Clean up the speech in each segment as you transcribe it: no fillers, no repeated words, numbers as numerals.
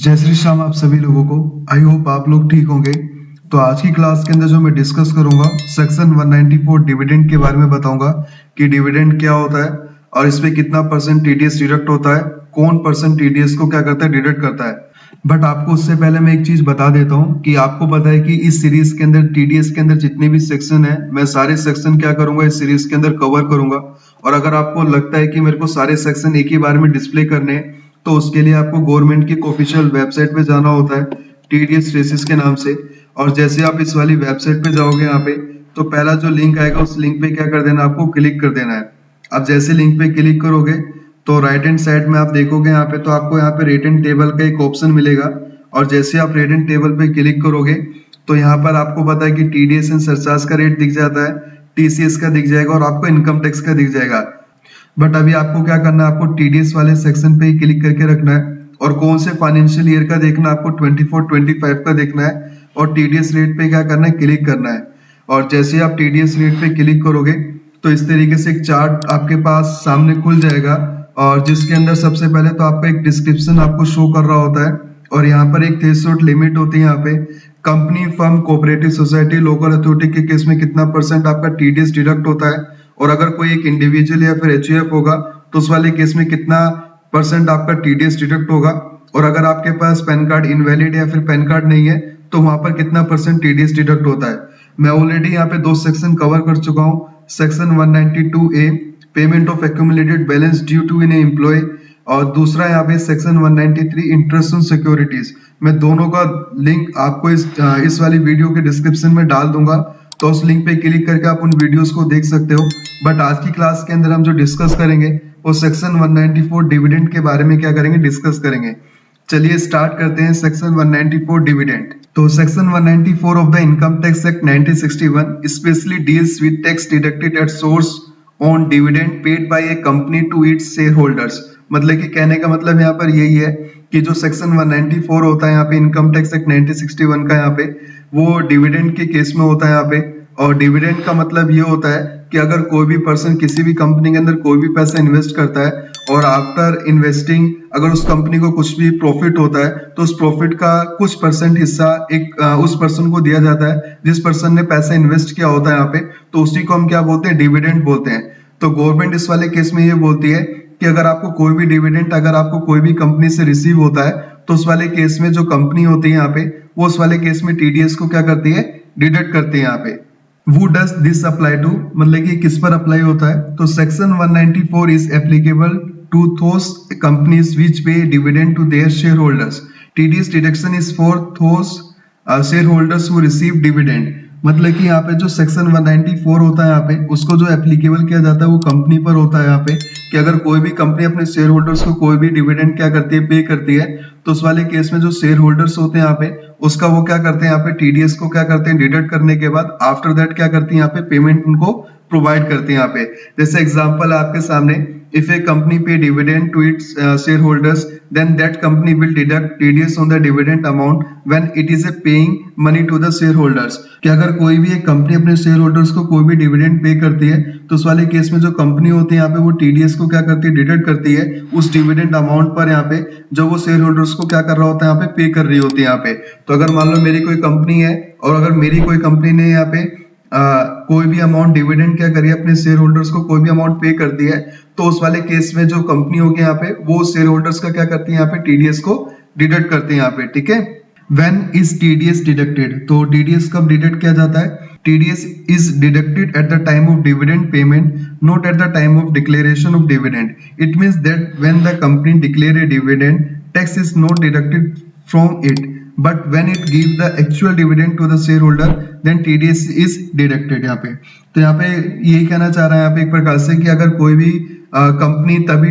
जय श्री श्याम आप सभी लोगों को। आई होप आप लोग ठीक होंगे। तो आज की क्लास के अंदर जो मैं डिस्कस करूंगा सेक्शन 194 डिविडेंड के बारे में बताऊंगा कि डिविडेंड क्या होता है और इस पे कितना परसेंट टीडीएस डिडक्ट होता है, कौन परसेंट टीडीएस को क्या करता है, डिडक्ट करता है। बट आपको उससे पहले मैं एक चीज बता देता हूँ कि आपको पता है कि इस सीरीज के अंदर टीडीएस के अंदर जितने भी सेक्शन है मैं सारे सेक्शन क्या करूंगा इस सीरीज के अंदर कवर करूंगा। और अगर आपको लगता है कि मेरे को सारे सेक्शन एक ही बार में डिस्प्ले करने हैं तो उसके लिए आपको गवर्नमेंट की ऑफिशियल वेबसाइट पे जाना होता है टीडीएस ट्रेसिस के नाम से। और जैसे आप इस वाली वेबसाइट पे जाओगे यहाँ पे तो पहला जो लिंक आएगा उस लिंक पे क्या कर देना, आपको क्लिक कर देना है। अब जैसे लिंक पे क्लिक करोगे तो राइट हैंड साइड में आप देखोगे यहाँ पे तो आपको यहाँ पे रेट एंड टेबल का एक ऑप्शन मिलेगा। और जैसे आप रेट एंड टेबल पे क्लिक करोगे तो यहाँ पर आपको पता है कि टीडीएस एंड सरचार्ज का रेट दिख जाता है, टीसीएस का दिख जाएगा और आपको इनकम टैक्स का दिख जाएगा। बट अभी आपको क्या करना है, आपको टीडीएस वाले सेक्शन पे ही क्लिक करके रखना है। और कौन से फाइनेंशियल ईयर का देखना है, आपको 24-25 का देखना है। और टीडीएस रेट पे क्या करना है, क्लिक करना है। और जैसे आप टीडीएस रेट पे क्लिक करोगे तो इस तरीके से एक चार्ट आपके पास सामने खुल जाएगा और जिसके अंदर सबसे पहले तो आपका एक डिस्क्रिप्शन आपको शो कर रहा होता है और यहाँ पर एक थ्रेशोल्ड लिमिट होती है। यहाँ पे company, firm, cooperative society, local authority के केस में कितना परसेंट आपका टीडीएस डिडक्ट होता है। और अगर कोई एक इंडिविजुअल या फिर एचयूएफ होगा तो उस वाले केस में कितना परसेंट आपका टीडीएस डिडक्ट होगा। और अगर आपके पास पैन कार्ड इनवैलिड या फिर पैन कार्ड नहीं है तो वहां पर कितना परसेंट टीडीएस डिडक्ट होता है। मैं ऑलरेडी यहाँ पे 2 सेक्शन कवर कर चुका हूँ। Section 192A payment of accumulated balance due to an employee और दूसरा यहाँ पे सेक्शन 193 इंटरेस्ट ऑन सिक्योरिटीज। मैं दोनों का लिंक आपको इस वाली वीडियो के डिस्क्रिप्शन में डाल दूंगा, तो उस लिंक पे क्लिक करके आप उन वीडियोस को देख सकते हो। बट आज की क्लास के अंदर हम जो डिस्कस करेंगे वो सेक्शन 194 डिविडेंड के बारे में क्या करेंगे, डिस्कस करेंगे। चलिए स्टार्ट करते हैं सेक्शन 194 डिविडेंड। तो section 194 of the income tax act 1961 specially deals with tax deducted at source on dividend paid by a company to its share holders. मतलब कि कहने का मतलब यहाँ पर यही है कि जो सेक्शन 194 होता है यहाँ पे इनकम टैक्स एक्ट 1961 का, यहाँ पे वो डिविडेंड के केस में होता है यहाँ पे। और डिविडेंड का मतलब ये होता है कि अगर कोई भी पर्सन किसी भी कंपनी के अंदर कोई भी पैसा इन्वेस्ट करता है और आफ्टर इन्वेस्टिंग अगर उस कंपनी को कुछ भी प्रॉफिट होता है तो उस प्रॉफिट का कुछ परसेंट हिस्सा एक उस पर्सन को दिया जाता है जिस पर्सन ने पैसा इन्वेस्ट किया होता है यहाँ पे, तो उसी को हम क्या बोलते हैं, डिविडेंड बोलते हैं। तो गवर्नमेंट इस वाले केस में ये बोलती है कि अगर आपको कोई भी डिविडेंड अगर आपको कोई भी कंपनी से रिसीव होता है तो उस वाले केस में जो कंपनी होती है यहाँ पे वो उस वाले केस में टीडीएस को क्या करती है, डिडक्ट करती है यहाँ पे। Who does this apply to, मतलब कि किस पर अप्लाई होता है, तो section 194 is applicable to those companies which pay dividend to their shareholders. TDS deduction is for those shareholders who receive dividend. मतलब कि यहाँ पे जो सेक्शन 194 होता है यहाँ पे उसको जो एप्लीकेबल किया जाता है वो कंपनी पर होता है यहाँ पे कि अगर कोई भी कंपनी अपने शेयर होल्डर्स को कोई भी डिविडेंड क्या करती है, पे करती है, तो उस वाले केस में जो शेयर होल्डर्स होते हैं यहाँ पे उसका वो क्या करते हैं यहाँ पे टीडीएस को क्या करते हैं, डिडक्ट करने के बाद आफ्टर दैट क्या करती है यहाँ पे पेमेंट उनको प्रोवाइड करते हैं यहाँ पे। जैसे एग्जांपल आपके सामने, if a company pay dividend to its shareholders then that company will deduct TDS on the dividend amount when it is a paying money to the shareholders। कि अगर कोई भी एक कंपनी अपने शेयर होल्डर्स को कोई भी डिविडेंड पे करती है तो उस वाले केस में जो कंपनी होती है यहाँ पे वो टीडीएस को क्या करती है, डिडक्ट करती है उस डिविडेंड अमाउंट पर यहाँ पे जो वो शेयर होल्डर्स को क्या कर रहा होता है यहाँ पे, पे कर रही होती है यहाँ पे। तो अगर मान लो मेरी कोई कंपनी है और अगर मेरी कोई कंपनी ने यहाँ पे कोई भी अमाउंट डिविडेंड क्या करिए अपने शेयर होल्डर्स को कोई भी अमाउंट पे कर दिया है तो उस वाले केस में जो कंपनी होगी यहाँ पे वो शेयर होल्डर्स का क्या करती है यहाँ पे, टीडीएस को डिडक्ट करते हैं यहाँ पे, ठीक है। व्हेन इज टीडीएस डिडक्टेड, तो टीडीएस कब डिडक्ट किया जाता है, TDS is deducted at the time of dividend payment not at the time of declaration of dividend. It means that when the company declare A dividend tax is not deducted from it but when it give the actual dividend to the shareholder then TDS is deducted। यहाँ पे तो यहाँ पे यही कहना चाह रहा है यहाँ पे एक प्रकार से कि अगर कोई भी कंपनी तभी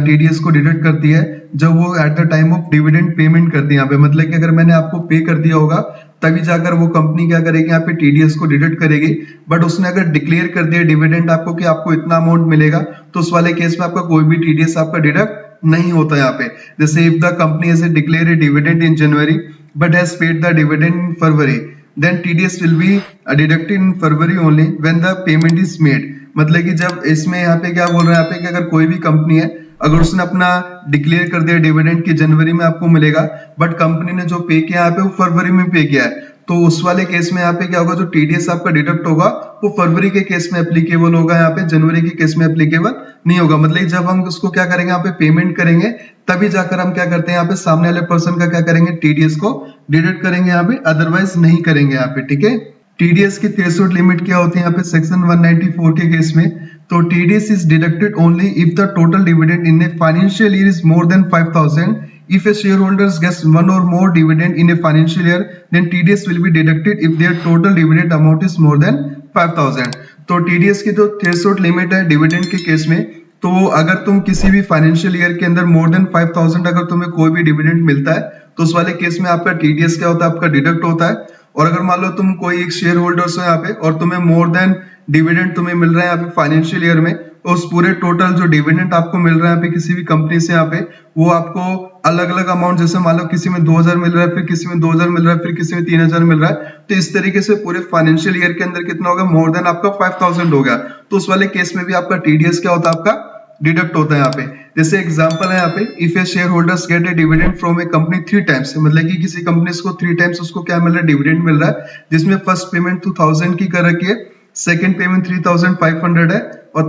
टीडीएस को डिडक्ट करती है जब वो at the time of dividend payment करती है यहाँ पे। मतलब कि अगर मैंने आपको पे कर दिया होगा तभी जाकर वो कंपनी क्या करेगी, यहाँ पे टीडीएस को डिडक्ट करेगी। बट उसने अगर डिक्लेयर कर दिया डिविडेंड आपको कि आपको इतना अमाउंट मिलेगा तो उस वाले केस में आपका कोई भी टीडीएस आपका डिडक्ट नहीं होता यहाँ पे। जैसे if the company has declare A dividend in January but has paid the dividend in February then TDS will be deducted in February only when the payment is made। मतलब कि जब इसमें यहाँ पे क्या बोल रहा है यहाँ पे कि अगर कोई भी कंपनी है अगर उसने अपना डिक्लेयर कर दिया डिविडेंड कि जनवरी में आपको मिलेगा, बट कंपनी ने जो पे किया यहाँ पे वो फरवरी में पे किया है, तो उस वाले केस में यहाँ पे क्या होगा, जो टीडीएस आपका डिडक्ट होगा वो फरवरी के केस में एप्लीकेबल होगा, यहाँ पे जनवरी के केस में एप्लीकेबल नहीं होगा। मतलब जब हम उसको क्या करेंगे, यहाँ पे पेमेंट करेंगे तभी जाकर हम क्या करते हैं, यहाँ पे सामने वाले पर्सन का क्या करेंगे, टीडीएस को डिडक्ट करेंगे यहाँ पे, अदरवाइज नहीं करेंगे यहाँ पे। ठीक है, टीडीएस की थ्रेशोल्ड लिमिट क्या होती है यहाँ पे सेक्शन 194 के केस में, तो TDS is deducted only if the total dividend in a financial year is more than 5000. If a shareholder gets one or more dividend in a financial year, then TDS will be deducted if their total dividend amount is more than 5000. तो TDS की जो threshold limit है dividend के case में, तो अगर तुम किसी भी फाइनेंशियल ईयर के अंदर मोर देन 5000 अगर तुम्हें कोई भी डिविडेंड मिलता है, तो उस वाले केस में आपका TDS क्या होता है, आपका डिडक्ट होता है। और अगर मान लो तुम कोई एक शेयर होल्डर्स हो यहाँ पे और तुम्हें मोर देन डिविडेंड तुम्हें मिल रहा है यहाँ पे फाइनेंशियल ईयर में, तो उस पूरे टोटल जो डिविडेंड आपको मिल रहा है यहाँ पे किसी भी कंपनी से यहाँ पे, वो आपको अलग अलग अमाउंट, जैसे मान लो किसी में 2000 मिल रहा है, फिर किसी में 2000 मिल रहा है, फिर किसी में 3000 मिल रहा है, तो इस तरीके से पूरे फाइनेंशियल ईयर के अंदर कितना होगा, मोर देन आपका 5000 हो गया, तो उस वाले केस में भी आपका टीडीएस क्या होता है, आपका डिडक्ट होता है यहाँ पे। जैसे एग्जांपल है यहाँ पे, if a share holders gate A dividend from A company 3 times, मतलब कि किसी कंपनी को 3 टाइम्स उसको क्या मिल रहा है, डिविडेंड मिल रहा है, जिसमें फर्स्ट पेमेंट 2000 की कर रखी है, सेकंड पेमेंट 3500 है, और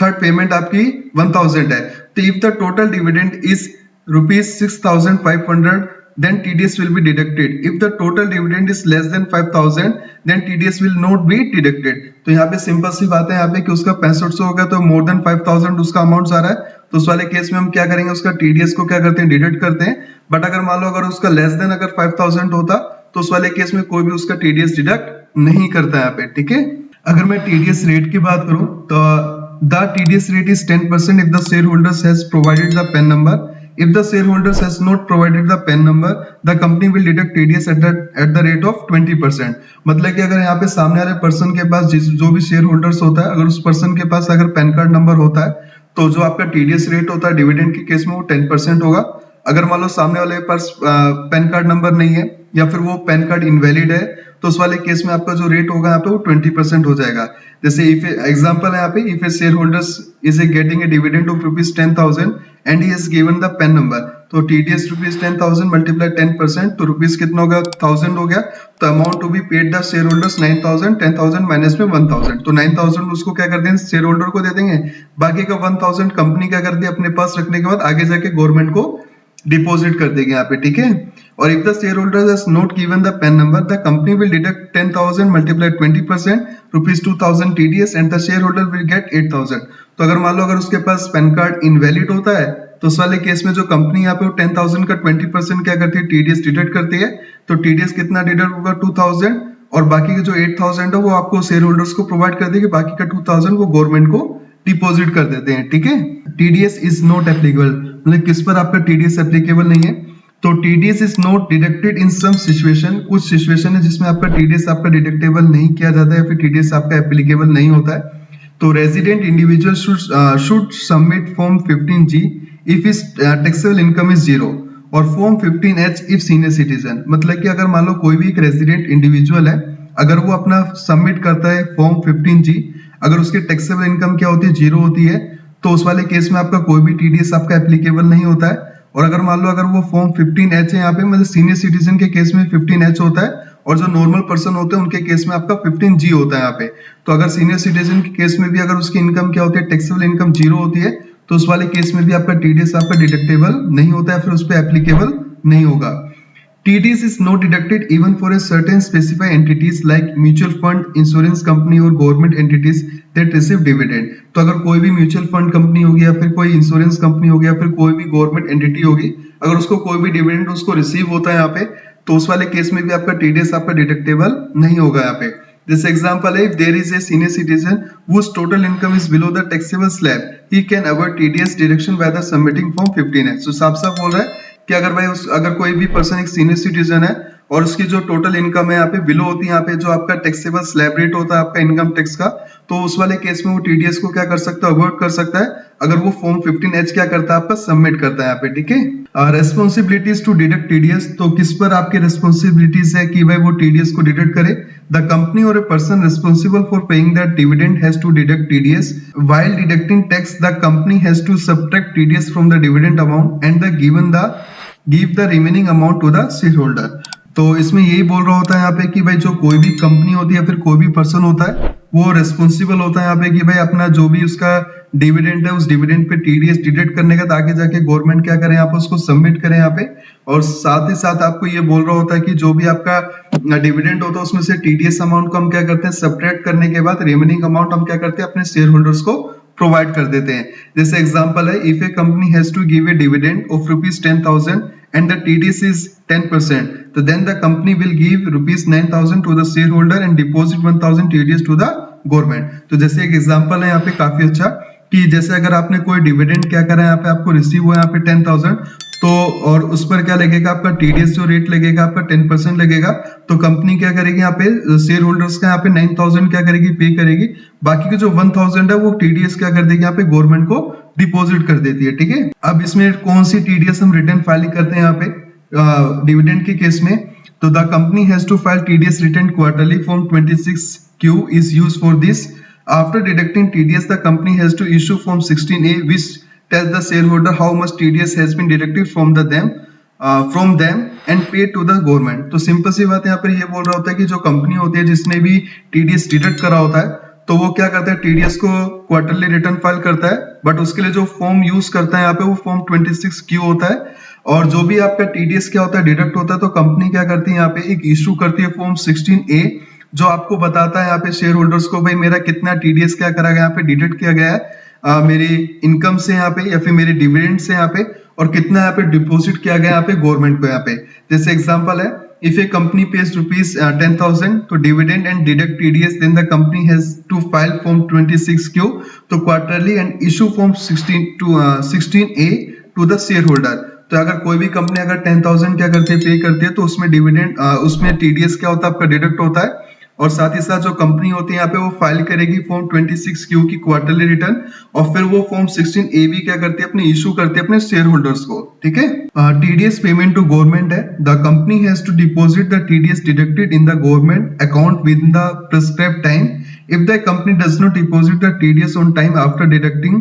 थर्ड पेमेंट आपकी 1000 है। तो if the total dividend is ₹6500, then TDS will be deducted. If the total dividend is less than 5000, then TDS will not be deducted. तो यहाँ पे सिंपल सी बात है यहाँ पे कि उसका 6500 होगा, तो मोर देन 5000 उसका अमाउंट आ रहा है, तो उस वाले केस में हम क्या करेंगे, उसका TDS को क्या करते हैं, डिडक्ट करते हैं। बट अगर मान लो अगर उसका लेस देन अगर 5000 होता, तो उस वाले केस में कोई भी उसका TDS डिडक्ट नहीं करता यहाँ पे। ठीक है, अगर मैं TDS रेट की बात करूं तो the TDS rate is 10% if the shareholders has provided the PAN number. If the shareholders has not provided the PAN number, the company will deduct TDS at the rate of 20%. मतलब कि अगर यहाँ पे सामने वाले पर्सन के पास जो भी शेयर होल्डर्स होता है, अगर उस पर्सन के पास अगर पैन कार्ड नंबर होता है, तो जो आपका TDS रेट होता है डिविडेंड के केस में वो 10% होगा। अगर मान लो सामने वाले के पास पैन कार्ड नंबर नहीं है या फिर वो पैन कार्ड इनवैलिड है, तो उस वाले केस में आपका जो रेट होगा यहाँ पे वो 20% हो जाएगा। जैसे इफ एग्जांपल है यहाँ पे, if a share holders is a getting a dividend of ₹10,000 and he has given the PAN number, तो TDS ₹10,000 मल्टीप्लाई 10%, तो रुपीज कितना होगा, 1000 हो गया। तो amount to be paid the share holders 9000, 10,000 minus में 1000, तो 9000 उसको क्या कर देंगे, शेयर होल्डर को दे देंगे, बाकी का 1000 कंपनी क्या कर दी, अपने पास रखने के बाद आगे जाके गवर्नमेंट को डिपॉजिट कर देंगे यहाँ पे। ठीक है, और if the share holder has not given the PAN number, the company will deduct 10,000 multiply 20%, ₹2000 TDS and the share holder will get 8000। तो अगर मान लो अगर उसके पास पैन कार्ड इनवैलिड होता है, तो उस वाले केस में जो कंपनी यहाँ पे 10,000 का 20% क्या करती है, TDS डिडक्ट करती है। तो TDS कितना डिडक्ट होगा, 2000, और बाकी के जो 8000 है वो आपको शेयर होल्डर्स को प्रोवाइड कर देगी, बाकी का 2000 वो गवर्नमेंट को डिपॉजिट कर देते हैं। ठीक है, TDS इज नॉट एप्लीकेबल, मतलब किस पर आपका TDS एप्लीकेबल नहीं है, तो TDS is not deducted in some situation, कुछ सिचुएशन है जिसमें आपका TDS आपका डिडक्टेबल नहीं किया जाता है, फिर TDS आपका एप्लीकेबल नहीं होता है। तो resident individual should submit form 15G if his taxable income is 0 और form 15H if senior citizen. मतलब कि अगर मान लो कोई भी एक रेजिडेंट इंडिविजुअल है, अगर वो अपना सबमिट करता है फॉर्म 15G, अगर उसकी टैक्सेबल इनकम क्या होती है, 0 होती है, तो उस वाले केस में आपका कोई भी TDS आपका एप्लीकेबल नहीं होता है। और अगर मान लो अगर वो फॉर्म 15H है यहाँ पे, मतलब सीनियर सिटीजन के केस में 15H होता है, और जो नॉर्मल पर्सन होते हैं उनके केस में आपका 15G होता है यहाँ पे। तो अगर सीनियर सिटीजन के केस में भी अगर उसकी इनकम क्या होती है, टैक्सेबल इनकम 0 होती है, तो उस वाले केस में भी आपका TDS आपका डिडक्टेबल नहीं होता है, फिर उस पर एप्लीकेबल नहीं होगा। TDS is not deducted even for a certain specified entities like mutual fund, insurance company और government entities that receive dividend। तो अगर कोई भी म्यूचुअल फंड कंपनी होगी या फिर कोई इंश्योरेंस कंपनी होगी या फिर कोई भी गवर्नमेंट एंटिटी होगी, अगर उसको कोई भी डिविडेंड उसको रिसीव होता है यहाँ पे, तो उस वाले केस में भी आपका TDS आपका डिडक्टेबल नहीं होगा यहाँ पे। जैसे एग्जांपल है, if there is a senior citizen whose total income is below the taxable slab, he can avoid TDS deduction by the submitting form 15H। तो साफ साफ बोल रहा है कि अगर भाई अगर कोई भी पर्सन एक सीनियर सिटीजन है और उसकी जो टोटल इनकम है यहाँ पे बिलो होती है, यहाँ पे जो आपका टैक्सेबल स्लैब रेट होता है आपका इनकम टैक्स का, तो उस वाले केस में वो टीडीएस को क्या कर सकता है, अवॉइड कर सकता है, अगर वो फॉर्म 15H क्या करता है, आपका सबमिट करता है यहाँ पे, ठीक है। रेस्पॉन्सिबिलिटीज टू डिडक्ट टीडीएस, तो किस पर आपकी रेस्पॉन्सिबिलिटीज है कि भाई वो टीडीएस को डिडक्ट करे। द कंपनी और a person responsible for paying the dividend has to deduct TDS while deducting tax. The company has to subtract TDS from the dividend amount and give the remaining amount to the share holder. तो इसमें यही बोल रहा होता है यहाँ पे कि भाई जो कोई भी कंपनी होती है, फिर कोई भी पर्सन होता है, वो रेस्पॉन्सिबल होता है यहाँ पे कि भाई अपना जो भी उसका डिविडेंड है, उस डिविडेंड पे टीडीएस डिडक्ट करने का, ताकि जाके गवर्नमेंट क्या करे, यहाँ पे उसको सबमिट करे यहाँ पे। और साथ ही साथ आपको ये बोल रहा होता है कि जो भी आपका डिविडेंड होता है उसमें से टीडीएस अमाउंट को हम क्या करते हैं, सब्ट्रैक्ट करने के बाद रिमेनिंग अमाउंट हम क्या करते हैं, अपने शेयर होल्डर्स को प्रोवाइड कर देते हैं। जैसे एग्जांपल है, if a company has to give a dividend of ₹10,000 and the TDS is 10%, so then the company will give ₹9,000 to the shareholder and deposit 1,000 TDS to the government। तो जैसे एक example है यहाँ पे काफी अच्छा, कि जैसे अगर आपने कोई डिविडेंड क्या करा है, यहाँ पे आपको रिसीव हुआ यहाँ पे 10,000, तो और उस पर क्या लगेगा, आपका टीडीएस जो रेट लगेगा आपका 10% लगेगा। तो कंपनी क्या करेगी, यहाँ पे शेयर होल्डर्स का यहाँ पे 9,000 क्या करेगी, पे करेगी। बाकी के जो 1,000 है वो टीडीएस क्या कर देगी, यहाँ पे गवर्नमेंट को डिपॉजिट कर देती है, ठीक है। अब इसमें कौन सी टीडीएस हम रिटर्न फाइलिंग करते हैं यहाँ पे डिविडेंड के केस में, तो the company has to file TDS return quarterly, form 26Q is used for this। After deducting TDS, the company has to issue Form 16A, which tells the shareholder how much TDS has been deducted from them and paid to the government। तो simple सी बात यहाँ पर ये बोल रहा होता है कि जो कंपनी होती है जिसने भी TDS डिडक्ट करा होता है, तो वो क्या करता है, टीडीएस को क्वार्टरली रिटर्न फाइल करता है, बट उसके लिए जो फॉर्म यूज करता है यहाँ पे वो फॉर्म 26Q होता है। और जो भी आपका टीडीएस क्या होता है, डिडक्ट होता है, तो कंपनी क्या करती है, यहाँ पे एक इशू करती है फॉर्म 16A, जो आपको बताता है यहाँ पे शेयर होल्डर्स को, भाई मेरा कितना टीडीएस क्या करा गया, यहाँ पे डिडक्ट किया गया है मेरी इनकम से यहाँ पे, या फिर मेरे डिविडेंड से यहाँ पे, और कितना यहाँ पे डिपॉजिट किया गया यहाँ पे गवर्नमेंट को यहाँ पे। जैसे एग्जांपल है, if a company pays ₹10,000 to dividend and deduct TDS, then the company has to file form 26Q तो quarterly and issue form 16A to the shareholder। तो अगर कोई भी कंपनी अगर 10,000 क्या करती है, पे करती है, तो उसमें डिविडेंड उसमें टीडीएस क्या होता है, आपका डिडक्ट होता है। और साथ ही साथ जो कंपनी होती है यहाँ पे वो फाइल करेगी फॉर्म 26Q की क्वार्टरली रिटर्न, और फिर वो फॉर्म 16A भी क्या करती है, अपने इशू करती है अपने शेयर होल्डर्स को, ठीक है। टीडीएस पेमेंट टू गवर्नमेंट है, the company has to deposit the TDS deducted in the government account within the prescribed time. If the company does not deposit the TDS on time after deducting,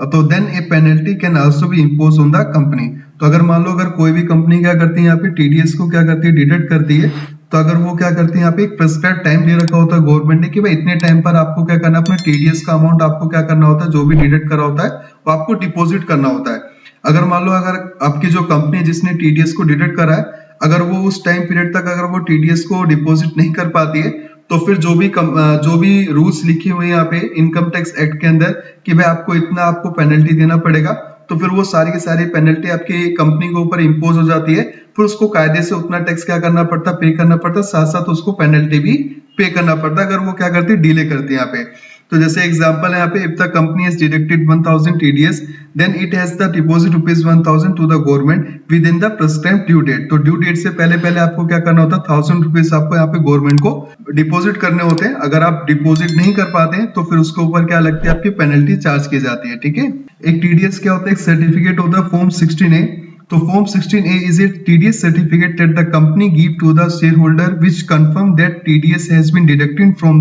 तो then a penalty can also be impose on the company. तो अगर मान लो अगर कोई भी company क्या करती है, यहाँ पे टीडीएस को क्या करती है, डिडक्ट करती है, तो अगर वो क्या करती है, यहाँ पे एक प्रिस्क्राइब टाइम दे रखा होता है गवर्नमेंट ने कि भाई इतने टाइम पर आपको क्या करना है, अपने टीडीएस का अमाउंट आपको क्या करना होता है, जो भी डिडक्ट करा होता है वो आपको डिपॉजिट करना होता है। अगर मान लो अगर आपकी जो कंपनी जिसने टीडीएस को डिडक्ट करा है, अगर वो उस टाइम पीरियड तक अगर वो टीडीएस को डिपॉजिट नहीं कर पाती है, तो फिर जो भी रूल्स लिखी हुई है यहाँ पे इनकम टैक्स एक्ट के अंदर कि भाई आपको इतना आपको पेनल्टी देना पड़ेगा, तो फिर वो सारी की सारी पेनल्टी आपकी कंपनी के ऊपर इम्पोज हो जाती है। फिर उसको कायदे से उतना टैक्स क्या करना पड़ता है, पे करना पड़ता है, साथ साथ उसको पेनल्टी भी पे करना पड़ता है अगर वो क्या करती है, डिले करती है यहाँ पे। तो जैसे एग्जांपल है यहाँ पे, if the company has deducted 1,000 TDS, then it has the deposit ₹1,000 to the government within the prescribed due date. तो ड्यू डेट से पहले आपको क्या करना होता है, ₹1,000 आपको यहाँ पे गवर्नमेंट को डिपॉजिट करने होते हैं। अगर आप डिपॉजिट नहीं कर पाते हैं तो फिर उसके ऊपर क्या लगती है, आपकी पेनल्टी चार्ज की जाती है, ठीक है। एक टीडीएस क्या होता है, एक सर्टिफिकेट होता है फॉर्म 16A। तो form 16A is a TDS certificate that the company give to the shareholder which confirm that TDS has been deducted from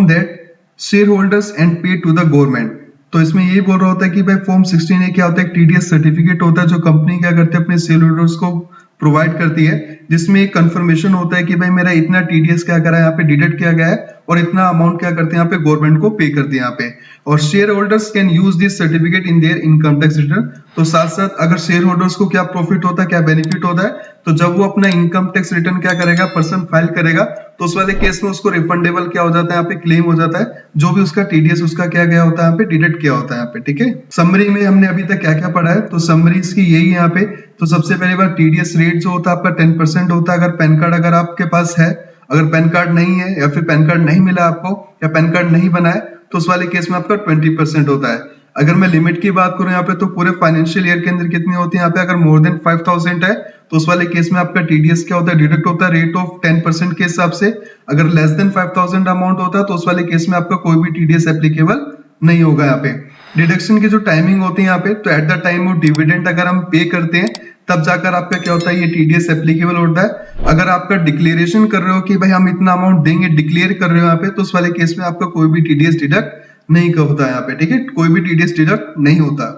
that shareholders and paid to the government। तो इसमें यही बोल रहा होता है कि भाई फॉर्म 16A क्या होता है, एक टीडीएस सर्टिफिकेट होता है जो कंपनी क्या करती है, अपने शेयर होल्डर्स को प्रोवाइड करती है, जिसमें एक कंफर्मेशन होता है कि भाई मेरा इतना टीडीएस क्या करा है, यहाँ पे डिडक्ट किया गया है, और इतना अमाउंट क्या करते हैं यहाँ पे गवर्नमेंट को पे करते हैं यहाँ पे। और share holders can use this certificate in their income tax return. तो साथ साथ अगर शेयर होल्डर्स को क्या प्रॉफिट होता है, क्या बेनिफिट होता है, तो जब वो अपना इनकम टैक्स रिटर्न क्या करेगा, पर्सन फाइल करेगा, तो उस वाले केस में उसको रिफंडेबल क्या हो जाता है, यहाँ पे क्लेम हो जाता है, जो भी उसका टीडीएस उसका क्या गया होता है, यहाँ पे डिडक्ट किया होता है यहाँ पे, ठीक है। समरी में हमने अभी तक क्या क्या पढ़ा है, तो समरी इसकी यही यहाँ पे। तो सबसे पहले बार टीडीएस रेट जो होता है आपका 10% होता है। अगर पैन कार्ड अगर आपके पास है, अगर पैन कार्ड नहीं है या फिर पैन कार्ड नहीं मिला आपको या पैन कार्ड नहीं बना है, तो उस वाले केस में आपका 20% होता है। अगर मैं लिमिट की बात करूं यहाँ पे, तो पूरे फाइनेंशियल ईयर के अंदर कितनी होती है यहाँ पे, अगर मोर देन 5,000 है तो उस वाले केस में आपका टीडीएस क्या होता है, डिडक्ट होता है रेट ऑफ 10% के हिसाब से। अगर लेस देन 5000 अमाउंट होता है तो उस वाले केस में आपका कोई भी टीडीएस एप्लीकेबल नहीं होगा यहाँ पे। डिडक्शन की जो टाइमिंग होती है यहाँ पे, तो at the time of dividend अगर हम पे करते हैं तब जाकर आपका क्या होता है, ये टीडीएस एप्लीकेबल होता है। अगर आपका डिक्लेरेशन कर रहे हो कि भाई हम इतना अमाउंट देंगे, डिक्लेयर कर रहे हो यहाँ पे, तो उस वाले केस में आपका कोई भी टीडीएस डिडक्ट नहीं होता है यहाँ पे, ठीक है, कोई भी टीडीएस डिडक्ट नहीं होता।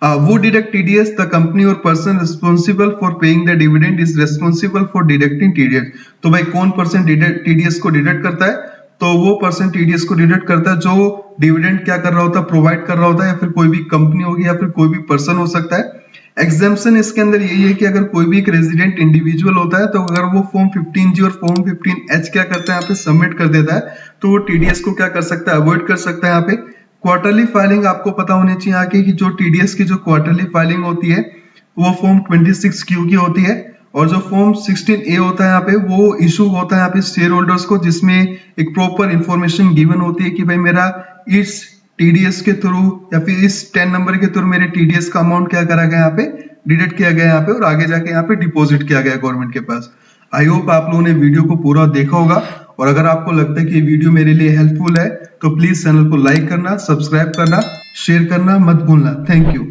Who deduct TDS? The company or person responsible for paying the dividend is responsible for deducting TDS. तो भाई कौन पर्सन TDS को डिडक्ट करता है? तो वो पर्सन TDS को डिडक्ट करता है जो डिविडेंड क्या कर रहा होता है, प्रोवाइड कर रहा होता है, या फिर कोई भी कंपनी होगी या फिर कोई भी पर्सन हो सकता है। एग्जाम्पशन इसके अंदर यही है कि अगर कोई भी एक रेजिडेंट इंडिविजुअल होता है तो अगर वो फॉर्म 15G और फॉर्म 15H क्या करता है यहाँ पे सबमिट कर देता है, तो वो टीडीएस को क्या कर सकता है, अवॉइड कर सकता है यहाँ पे। क्वार्टरली फाइलिंग आपको पता होनी चाहिए आगे कि जो टीडीएस की जो क्वार्टरली फाइलिंग होती है वो फॉर्म 26Q की होती है, और जो फॉर्म 16A होता है यहाँ पे वो इशू होता है यहाँ पे शेयर होल्डर्स को, जिसमें एक प्रॉपर इंफॉर्मेशन गिवन होती है कि भाई मेरा इस टीडीएस के थ्रू या फिर इस 10 नंबर के थ्रू मेरे टीडीएस का अमाउंट क्या करा गया यहाँ पे, डिडक्ट किया गया यहाँ पे, और आगे जाके यहाँ पे डिपॉजिट किया गया गवर्नमेंट के पास। आई होप आप लोगों ने वीडियो को पूरा देखा होगा, और अगर आपको लगता है कि ये वीडियो मेरे लिए हेल्पफुल है तो प्लीज चैनल को लाइक करना, सब्सक्राइब करना, शेयर करना मत भूलना। Thank you.